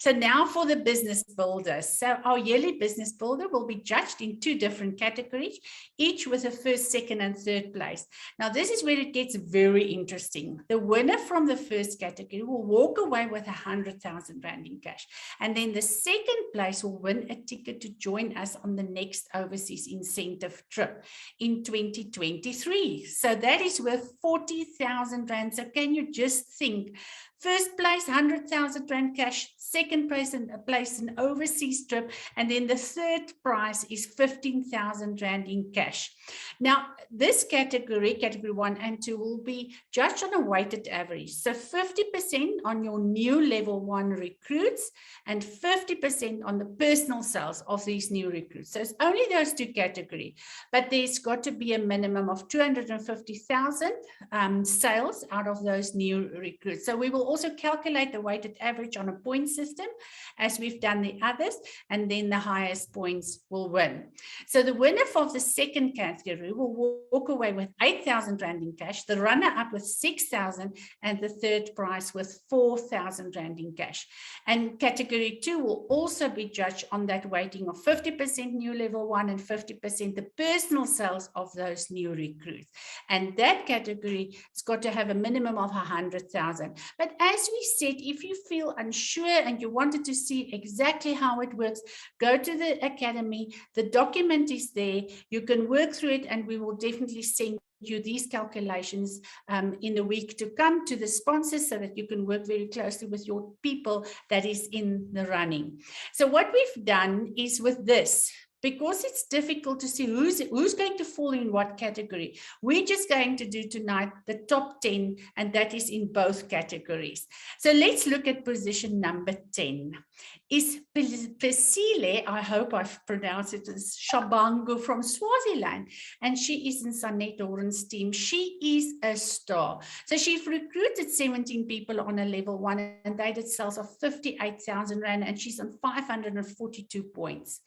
So now for the business builder. So our yearly business builder will be judged in 2 different categories, each with a first, second, and third place. Now, this is where it gets very interesting. The winner from the first category will walk away with 100,000 Rand in cash. And then the second place will win a ticket to join us on the next overseas incentive trip in 2023. So that is worth 40,000 Rand. So can you just think? First place, 100,000 Rand cash. Second place, an overseas trip. And then the third prize is 15,000 Rand in cash. Now, this category 1 and 2, will be judged on a weighted average. So 50% on your new level 1 recruits and 50% on the personal sales of these new recruits. So it's only those 2 categories, but there's got to be a minimum of 250,000 sales out of those new recruits. So we will also calculate the weighted average on a point system, as we've done the others, and then the highest points will win. So the winner of the second category will walk away with 8,000 Rand in cash, the runner-up with 6,000, and the third prize with 4,000 Rand in cash. And category 2 will also be judged on that weighting of 50% new level 1 and 50% the personal sales of those new recruits. And that category has got to have a minimum of 100,000. But as we said, if you feel unsure and you wanted to see exactly how it works, go to the academy. The document is there. You can work through it, and we will definitely send you these calculations in the week to come to the sponsors, so that you can work very closely with your people that is in the running. So what we've done is, with this, because it's difficult to see who's going to fall in what category, we're just going to do tonight the top 10, and that is in both categories. So let's look at position number 10. Is Pesile, I hope I've pronounced it as Shabangu, from Swaziland, and she is in Sanet Horan's team. She is a star. So she's recruited 17 people on a level 1, and they did sales of 58,000 Rand, and she's on 542 points.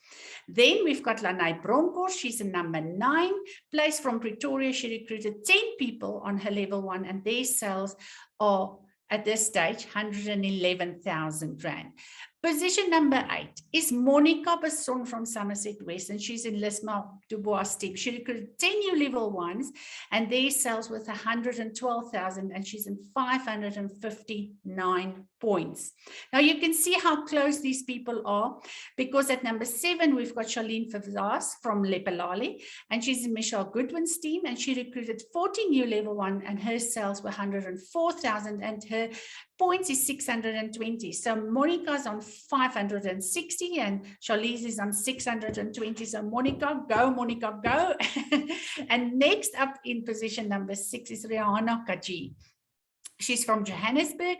Then we've got Lanai Bronkhorst. She's a number 9 place from Pretoria. She recruited 10 people on her level 1, and their sales are at this stage 111,000 Rand. Position number 8 is Monica Besson from Somerset West, and she's in Lisma Dubois' team. She recruited 10 new level 1s, and their sales with 112,000, and she's in 559 points. Now you can see how close these people are, because at number 7 we've got Charlene Favlas from Lepelale, and she's in Michelle Goodwin's team, and she recruited 40 new level 1, and her sales were 104,000, and her points is 620. So Monica's on 560 and Charlize is on 620. So Monica, go. And next up in position number 6 is Rihanna Kaji. She's from Johannesburg,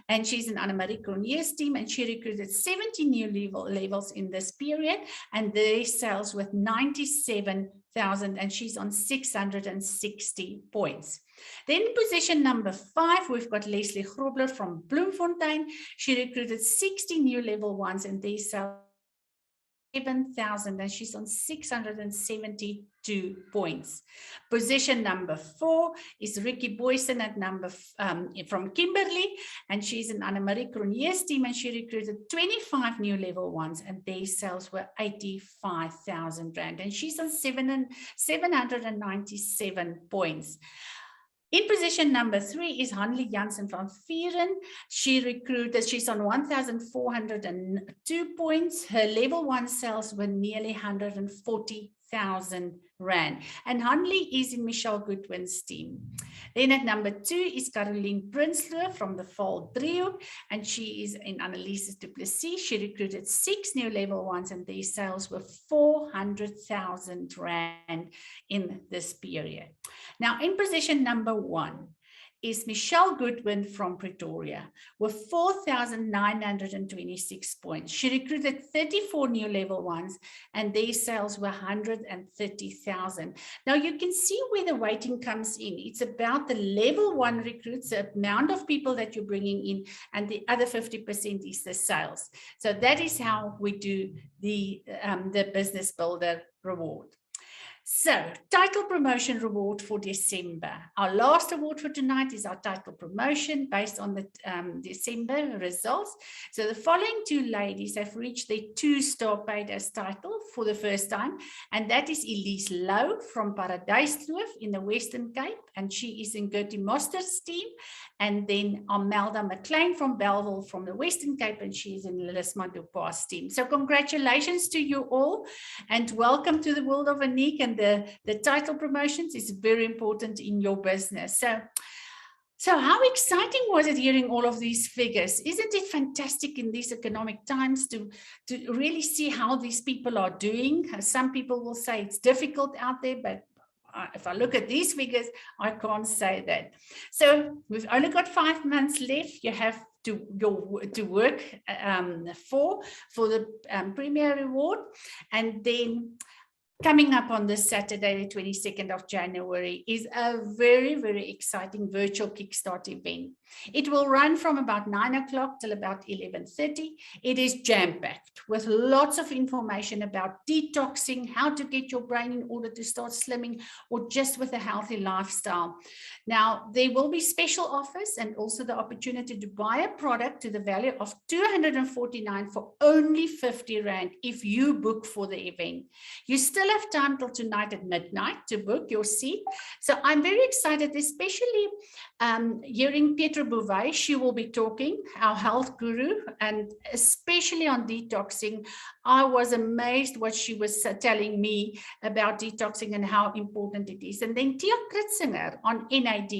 and she's in Annemarie Cronje's team, and she recruited 70 new levels in this period, and their sales with 97,000, and she's on 660 points. Then in position number 5, we've got Leslie Grobler from Bloemfontein. She recruited 60 new level 1s, and their sales 7,000, and she's on 672 points. Position number 4 is Ricky Boyson at from Kimberley, and she's in Annemarie Cronje's team, and she recruited 25 new level 1s, and their sales were 85,000 Rand, and she's on 797 points. In position number 3 is Hanlie Jansen van Vieren. She's on 1,402 points. Her level 1 sales were nearly 140,000 Rand. And Hanlie is in Michelle Goodwin's team. Then at number 2 is Caroline Prinsloo from the Val Driehoek, and she is in Annelies du Plessis. She recruited 6 new level 1s, and their sales were 400,000 Rand in this period. Now, in position number 1 is Michelle Goodwin from Pretoria with 4,926 points. She recruited 34 new level 1s, and their sales were 130,000. Now you can see where the weighting comes in. It's about the level 1 recruits, the amount of people that you're bringing in, and the other 50% is the sales. So that is how we do the business builder reward. So, title promotion reward for December. Our last award for tonight is our title promotion based on the December results. So, the following two ladies have reached their 2-star paid as title for the first time, and that is Elise Lowe from Paradijskloof in the Western Cape, and she is in Gertie Moster's team. And then Amelda McLean from Belleville from the Western Cape, and she is in Lisma Dupas team. So, congratulations to you all, and welcome to the world of Anique. And the title promotions is very important in your business. So how exciting was it hearing all of these figures? Isn't it fantastic in these economic times to really see how these people are doing? Some people will say it's difficult out there, but if I look at these figures, I can't say that. So we've only got 5 months left. You have to work for the Premier Reward, and then coming up on this Saturday, the 22nd of January, is a very, very exciting virtual Kickstart event. It will run from about 9 o'clock till about 11:30. It is jam-packed with lots of information about detoxing, how to get your brain in order to start slimming, or just with a healthy lifestyle. Now, there will be special offers and also the opportunity to buy a product to the value of 249 for only 50 Rand if you book for the event. You still have time till tonight at midnight to book your seat. So I'm very excited, especially hearing Petra Bouvet. She will be talking, our health guru, and especially on detoxing. I was amazed what she was telling me about detoxing and how important it is. And then Tia Kritzinger on NAD,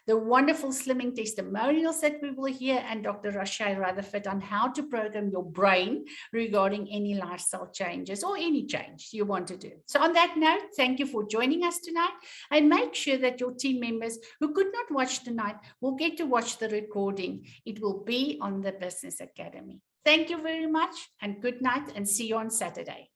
the wonderful slimming testimonials that we will hear, and Dr. Rashay Rutherford on how to program your brain regarding any lifestyle changes or any change you want to do. So on that note, thank you for joining us tonight, and make sure that your team members who could not watch tonight will get to watch the recording. It will be on the Business Academy. Thank you very much, and good night, and see you on Saturday.